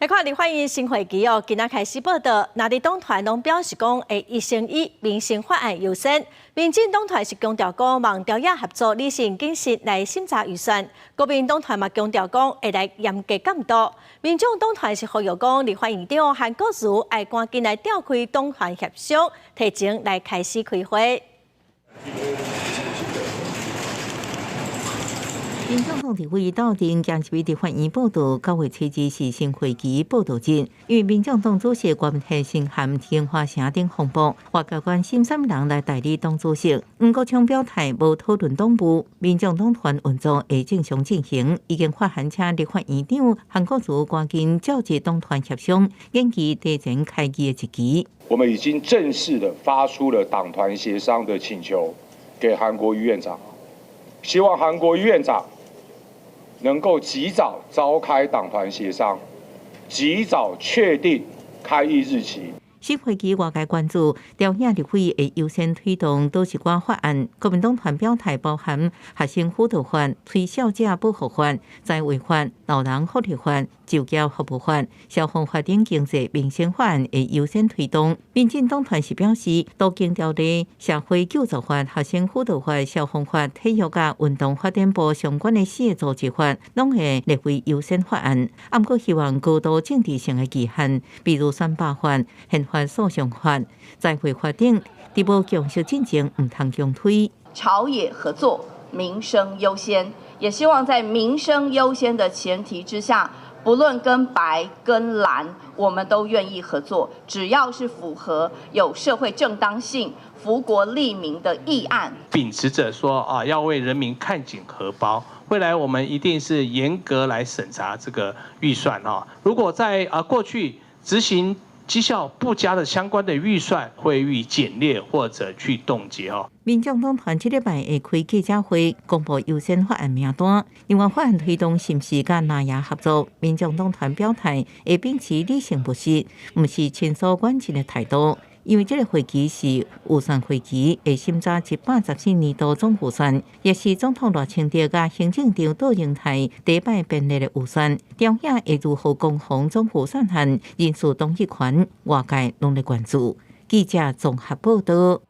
来看立法院新会期哦，今仔开始报道，哪里党团拢表示讲会一心以民生法案优先。民进党团是强调讲望朝野合作理性谨慎来审查预算，国民党团嘛强调讲会来严格监督。民众党团是呼吁讲立法院长和各自爱赶紧来召开党团协商，提前来开始开会。民众党伫会斗阵将一位立法院报道，9月7日是新会期报道日。因为民众党主席郭文泰先含天花城顶风波，外交官13人来代理党主席，不过枪表态无讨论党务。民众党团运作会正常进行，已经发函请立法院长韩国瑜赶紧召集党团协商，延期提前开议的日期。我们已经正式的发出了党团协商的请求给韩国瑜院长，希望韩国瑜院长能够及早召开党团协商，及早确定开议日期。新会期外界关注，朝野立委会优先推动多一寡法案。国民党团表态包含学生辅导法、推销者保护法、在违法、老人福利法、就业服务法、消防法等经济民生法案会优先推动。民进党团是表示，多经条例、社会救助法、学生辅导法、消防法、体育甲运动发展部相关的4个组织法，拢会列为优先法案。不过希望高度政治性的期限，比如选罢法、宪法诉讼法、在会法等，伫无强势进程，唔通强推。朝野合作，民生优先，也希望在民生优先的前提之下，不论跟白跟蓝，我们都愿意合作，只要是符合有社会正当性、福国利民的议案。秉持着说要为人民看紧荷包，未来我们一定是严格来审查这个预算如果在过去执行绩效不佳的相关的预算会予以减列或者去冻结民众党团这礼拜会开记者会，公布优先法案名单。另外，法案推动刑事甲拿牙合作，民众党团表态会秉持理性务实，不是亲疏管制的态度。因为这个会期是预算会期，会审查114年度总预算，也是总统赖清德甲行政长杜英泰第一摆编列的预算。朝野会如何攻防总预算案，人事同意权，外界拢在关注。记者综合报道。